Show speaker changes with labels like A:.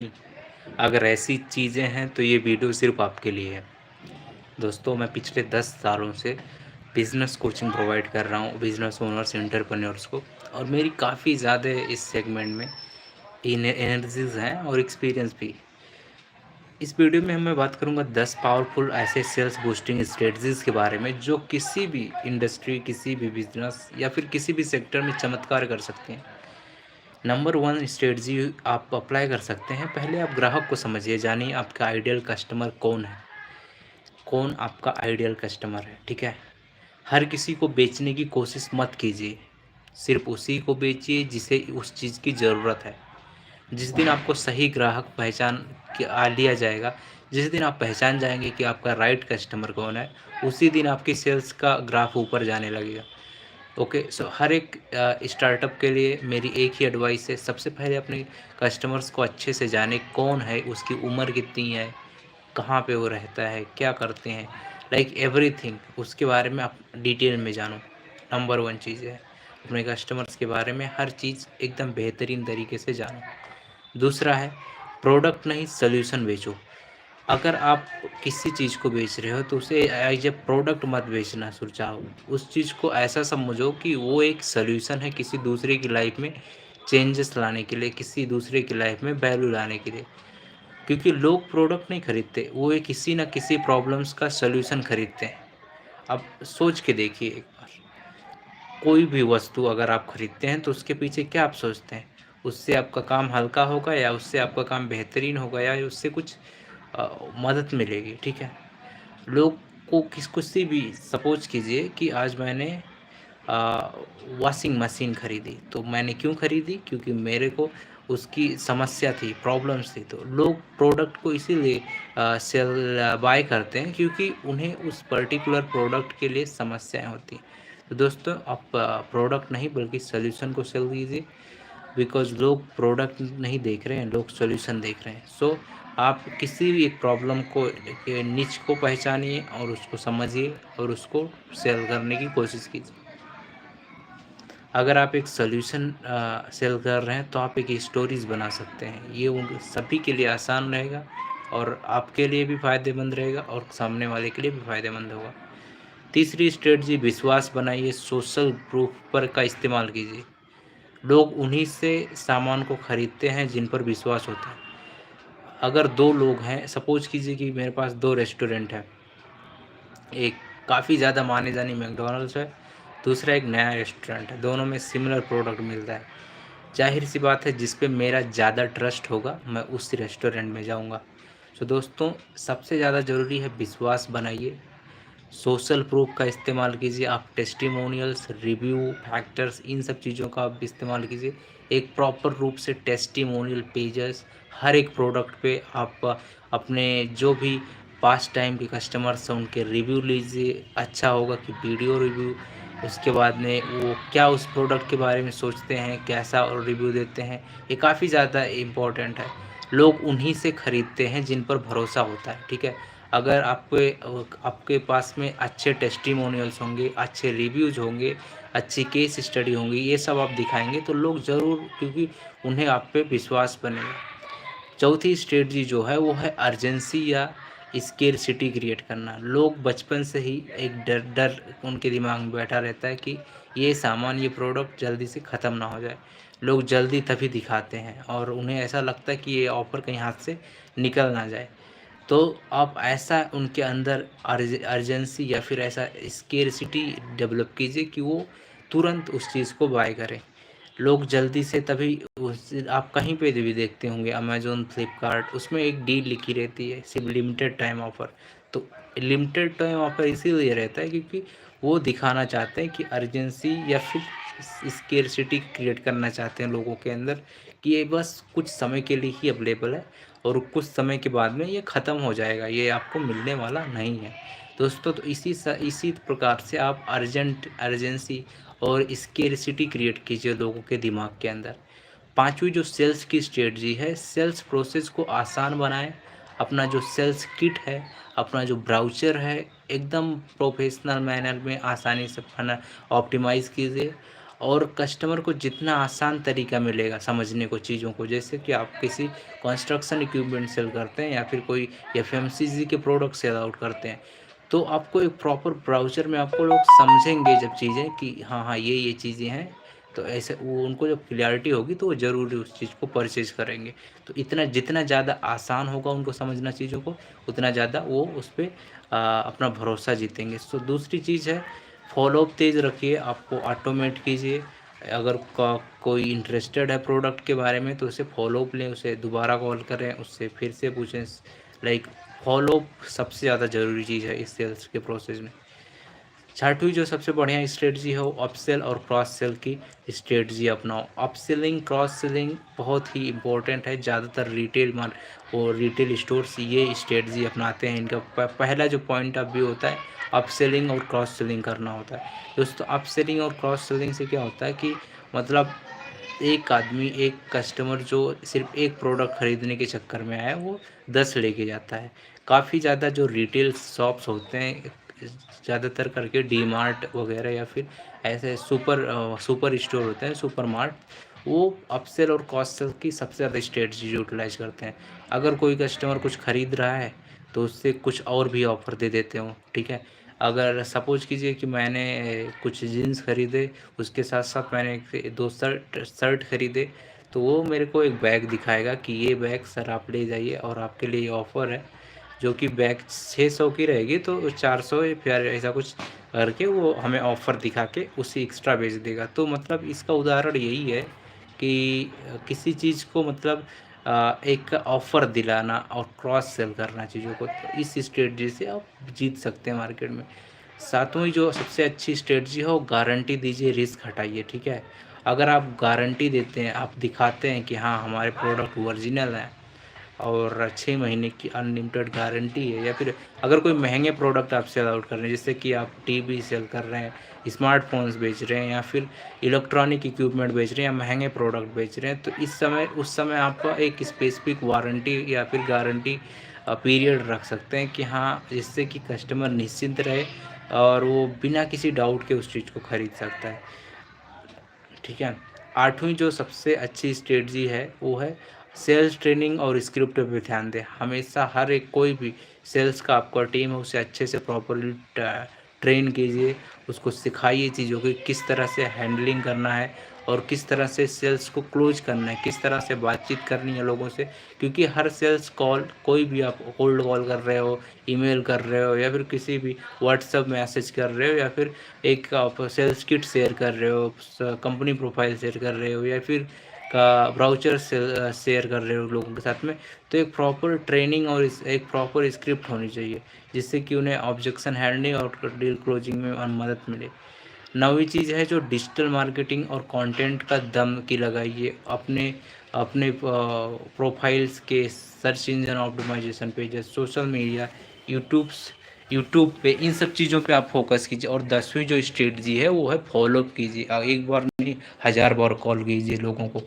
A: अगर ऐसी चीज़ें हैं तो ये वीडियो सिर्फ़ आपके लिए है। दोस्तों, मैं पिछले 10 सालों से बिज़नेस कोचिंग प्रोवाइड कर रहा हूँ बिज़नेस ओनर्स, एंटरप्रेन्योर्स को, और मेरी काफ़ी ज़्यादा इस सेगमेंट में एनालिसिस हैं और एक्सपीरियंस भी। इस वीडियो में मैं बात करूँगा 10 पावरफुल ऐसे सेल्स बूस्टिंग स्ट्रेटजीज़ के बारे में जो किसी भी इंडस्ट्री, किसी भी बिज़नेस या फिर किसी भी सेक्टर में चमत्कार कर सकते हैं। नंबर 1 स्ट्रेटजी आप अप्लाई कर सकते हैं। पहले आप ग्राहक को समझिए, जानिए आपका आइडियल कस्टमर कौन है, कौन आपका आइडियल कस्टमर है, ठीक है? हर किसी को बेचने की कोशिश मत कीजिए, सिर्फ़ उसी को बेचिए जिसे उस चीज़ की ज़रूरत है। जिस दिन आपको सही ग्राहक पहचान के लिया जाएगा, जिस दिन आप पहचान जाएँगे कि आपका राइट कस्टमर कौन है, उसी दिन आपकी सेल्स का ग्राफ ऊपर जाने लगेगा। ओके, सो हर एक स्टार्टअप के लिए मेरी एक ही एडवाइस है, सबसे पहले अपने कस्टमर्स को अच्छे से जानें, कौन है, उसकी उम्र कितनी है, कहाँ पे वो रहता है, क्या करते हैं, लाइक एवरीथिंग उसके बारे में आप डिटेल में जानो। नंबर 1 चीज़ है, अपने कस्टमर्स के बारे में हर चीज़ एकदम बेहतरीन तरीके से जानो। दूसरा है, प्रोडक्ट नहीं सॉल्यूशन बेचो। अगर आप किसी चीज़ को बेच रहे हो तो उसे एज ए प्रोडक्ट मत बेचना सोचाओ। उस चीज़ को ऐसा समझो कि वो एक सॉल्यूशन है किसी दूसरे की लाइफ में चेंजेस लाने के लिए, किसी दूसरे की लाइफ में वैल्यू लाने के लिए। क्योंकि लोग प्रोडक्ट नहीं खरीदते, वो एक किसी न किसी प्रॉब्लम्स का सॉल्यूशन खरीदते हैं। अब सोच के देखिए एक बार, कोई भी वस्तु अगर आप खरीदते हैं तो उसके पीछे क्या आप सोचते हैं? उससे आपका काम हल्का होगा या उससे आपका काम बेहतरीन होगा या उससे कुछ मदद मिलेगी, ठीक है? लोग को किसी भी सपोज़ कीजिए कि आज मैंने अ, वॉशिंग मशीन खरीदी, तो मैंने क्यों खरीदी? क्योंकि मेरे को उसकी समस्या थी, प्रॉब्लम्स थी। तो लोग प्रोडक्ट को इसीलिए बाय करते हैं क्योंकि उन्हें उस पर्टिकुलर प्रोडक्ट के लिए समस्याएँ होती हैं। तो दोस्तों, आप प्रोडक्ट नहीं बल्कि सॉल्यूशन को सेल कीजिए, बिकॉज़ लोग प्रोडक्ट नहीं देख रहे हैं, लोग सॉल्यूशन देख रहे हैं। सो आप किसी भी एक प्रॉब्लम को के निच को पहचानिए और उसको समझिए और उसको सेल करने की कोशिश कीजिए। अगर आप एक सॉल्यूशन सेल कर रहे हैं तो आप एक स्टोरीज़ बना सकते हैं। ये उन सभी के लिए आसान रहेगा और आपके लिए भी फ़ायदेमंद रहेगा और सामने वाले के लिए भी फ़ायदेमंद होगा। तीसरी स्ट्रेटजी, विश्वास बनाइए, सोशल प्रूफ पर का इस्तेमाल कीजिए। लोग उन्हीं से सामान को खरीदते हैं जिन पर विश्वास होता है। अगर 2 लोग हैं, सपोज़ कीजिए कि मेरे पास 2 रेस्टोरेंट हैं। एक काफ़ी ज़्यादा मानी-जानी मैकडॉनल्ड्स है, दूसरा एक नया रेस्टोरेंट है, दोनों में सिमिलर प्रोडक्ट मिलता है। ज़ाहिर-सी बात है जिस पे मेरा ज़्यादा ट्रस्ट होगा, मैं उस रेस्टोरेंट में जाऊँगा। तो दोस्तों, सबसे ज़्यादा ज़रूरी है विश्वास बनाइए, सोशल प्रूफ का इस्तेमाल कीजिए, आप टेस्टिमोनियल्स, रिव्यू, फैक्टर्स इन सब चीज़ों का आप इस्तेमाल कीजिए। एक प्रॉपर रूप से टेस्टिमोनियल पेजेस हर एक प्रोडक्ट पे आप अपने जो भी पास्ट टाइम के कस्टमर्स हैं उनके रिव्यू लीजिए। अच्छा होगा कि वीडियो रिव्यू, उसके बाद में वो क्या उस प्रोडक्ट के बारे में सोचते हैं, कैसा और रिव्यू देते हैं, ये काफ़ी ज़्यादा इम्पोर्टेंट है। लोग उन्हीं से खरीदते हैं जिन पर भरोसा होता है, ठीक है? अगर आपके पास में अच्छे टेस्टिमोनियल्स होंगे, अच्छे रिव्यूज़ होंगे, अच्छी केस स्टडी होंगी, ये सब आप दिखाएँगे तो लोग ज़रूर, क्योंकि उन्हें आप पे विश्वास बनेगा। चौथी स्ट्रेटजी जो है वो है अर्जेंसी या स्केरसिटी क्रिएट करना। लोग बचपन से ही एक डर डर उनके दिमाग में बैठा रहता है कि ये सामान, ये प्रोडक्ट जल्दी से ख़त्म ना हो जाए। लोग जल्दी तभी दिखाते हैं और उन्हें ऐसा लगता है कि ये ऑफ़र कहीं हाथ से निकल ना जाए। तो आप ऐसा उनके अंदर अर्जेंसी या फिर ऐसा स्केरसिटी डेवलप कीजिए कि वो तुरंत उस चीज़ को बाय करें। लोग जल्दी से तभी उस आप कहीं पे भी देखते होंगे, अमेज़न, फ्लिपकार्ट, उसमें एक डील लिखी रहती है, सिर्फ़ लिमिटेड टाइम ऑफ़र। तो लिमिटेड टाइम ऑफ़र इसीलिए रहता है क्योंकि वो दिखाना चाहते हैं कि अर्जेंसी या फिर स्केरसिटी क्रिएट करना चाहते हैं लोगों के अंदर कि ये बस कुछ समय के लिए ही अवेलेबल है और कुछ समय के बाद में ये ख़त्म हो जाएगा, ये आपको मिलने वाला नहीं है। दोस्तों, तो इसी प्रकार से आप अर्जेंसी और स्केरसिटी क्रिएट कीजिए लोगों के दिमाग के अंदर। पाँचवीं जो सेल्स की स्ट्रेटजी है, सेल्स प्रोसेस को आसान बनाएँ। अपना जो सेल्स किट है, अपना जो ब्राउचर है, एकदम प्रोफ़ेशनल मैनर में आसानी से ऑप्टिमाइज़ कीजिए और कस्टमर को जितना आसान तरीका मिलेगा समझने को चीज़ों को, जैसे कि आप किसी कंस्ट्रक्शन इक्विपमेंट सेल करते हैं या फिर कोई एफएमसीजी के प्रोडक्ट सेल आउट करते हैं, तो आपको एक प्रॉपर ब्राउज़र में आपको लोग समझेंगे जब चीज़ें कि हाँ, हाँ, ये चीज़ें हैं, तो ऐसे वो उनको जब क्लैरिटी होगी तो वो ज़रूर उस चीज़ को परचेज़ करेंगे। तो इतना जितना ज़्यादा आसान होगा उनको समझना चीज़ों को, उतना ज़्यादा वो उस पे अपना भरोसा जीतेंगे। सो दूसरी चीज़ है, फ़ॉलो-अप तेज़ रखिए, आपको ऑटोमेट कीजिए। अगर कोई इंटरेस्टेड है प्रोडक्ट के बारे में तो उसे फ़ॉलो-अप लें, उसे दोबारा कॉल करें, उससे फिर से पूछें। लाइक फ़ॉलो-अप सबसे ज़्यादा ज़रूरी चीज़ है इस सेल्स के प्रोसेस में। छठवीं जो सबसे बढ़िया स्ट्रेटजी है वो अपसेल और क्रॉस सेल की स्ट्रेटजी अपनाओ। अपसेलिंग, क्रॉस सेलिंग बहुत ही इम्पोर्टेंट है। ज़्यादातर रिटेल स्टोर्स ये स्ट्रेटजी अपनाते हैं। इनका पहला जो पॉइंट ऑफ व्यू होता है, अपसेलिंग और क्रॉस सेलिंग करना होता है। दोस्तों, अपसेलिंग और क्रॉस सेलिंग से क्या होता है कि मतलब एक आदमी, एक कस्टमर जो सिर्फ़ एक प्रोडक्ट खरीदने के चक्कर में आया है, वो 10 लेके जाता है। काफ़ी ज़्यादा जो रिटेल शॉप्स होते हैं, ज़्यादातर करके डी-मार्ट वग़ैरह या फिर ऐसे सुपर स्टोर होते हैं, सुपर मार्ट, वो अपसेल और क्रॉस सेल की सबसे ज़्यादा स्ट्रेटजी यूटिलाइज़ करते हैं। अगर कोई कस्टमर कुछ खरीद रहा है, तो उससे कुछ और भी ऑफ़र दे देते हो, ठीक है? अगर सपोज़ कीजिए कि मैंने कुछ जीन्स खरीदे, उसके साथ-साथ मैंने एक 2 शर्ट खरीदे, तो वो मेरे को एक बैग दिखाएगा कि ये बैग सर आप ले जाइए और आपके लिए ये ऑफ़र है, जो कि बैग 600 की रहेगी तो 400 या फिर ऐसा कुछ करके वो हमें ऑफ़र दिखा के उसे एक्स्ट्रा बेच देगा। तो मतलब इसका उदाहरण यही है कि किसी चीज़ को मतलब एक ऑफ़र दिलाना और क्रॉस सेल करना चीज़ों को, तो इस स्ट्रेटजी से आप जीत सकते हैं मार्केट में। 7वीं जो सबसे अच्छी स्ट्रेटजी है वो गारंटी दीजिए, रिस्क हटाइए, ठीक है? अगर आप गारंटी देते हैं, आप दिखाते हैं कि हाँ, हमारे प्रोडक्ट ओरिजिनल हैं और 6 महीने की अनलिमिटेड गारंटी है, या फिर अगर कोई महँगे प्रोडक्ट आप सेल आउट कर रहे हैं, जैसे कि आप टीवी सेल कर रहे हैं, स्मार्टफ़ोन्स बेच रहे हैं या फिर इलेक्ट्रॉनिक इक्विपमेंट बेच रहे हैं या महँगे प्रोडक्ट बेच रहे हैं, तो उस समय आप एक स्पेसिफ़िक वारंटी या फिर गारंटी पीरियड रख सकते हैं कि हाँ, जिससे कि कस्टमर निश्चिंत रहे और वो बिना किसी डाउट के उस चीज़ को खरीद सकता है। ठीक है? 8वीं जो सबसे अच्छी स्ट्रेटजी है, वो है सेल्स ट्रेनिंग और स्क्रिप्ट पे ध्यान दें। हमेशा हर एक कोई भी सेल्स का आपका टीम है, उसे अच्छे से प्रॉपर्ली ट्रेन कीजिए, उसको सिखाइए चीज़ों की किस तरह से हैंडलिंग करना है और किस तरह से सेल्स को क्लोज़ करना है, किस तरह से बातचीत करनी है लोगों से। क्योंकि हर सेल्स कॉल, कोई भी आप कोल्ड कॉल कर रहे हो, ईमेल कर रहे हो या फिर किसी भी व्हाट्सएप मैसेज कर रहे हो या फिर एक आप सेल्स किट शेयर कर रहे हो, कंपनी प्रोफाइल शेयर कर रहे हो या फिर का ब्राउचर शेयर कर रहे हो लोगों के साथ में, तो एक प्रॉपर ट्रेनिंग और एक प्रॉपर स्क्रिप्ट होनी चाहिए, जिससे कि उन्हें ऑब्जेक्शन हैंडलिंग और डील क्लोजिंग में मदद मिले। 9वीं चीज़ है जो डिजिटल मार्केटिंग और कंटेंट का दम की लगाइए। अपने अपने प्रोफाइल्स के search engine optimization pages, social media, YouTubes YouTube पे, इन सब चीज़ों पे आप फ़ोकस कीजिए। और 10वीं जो स्ट्रेटजी है वो है फ़ॉलो अप कीजिए। एक बार नहीं, 1000 बार कॉल कीजिए लोगों को।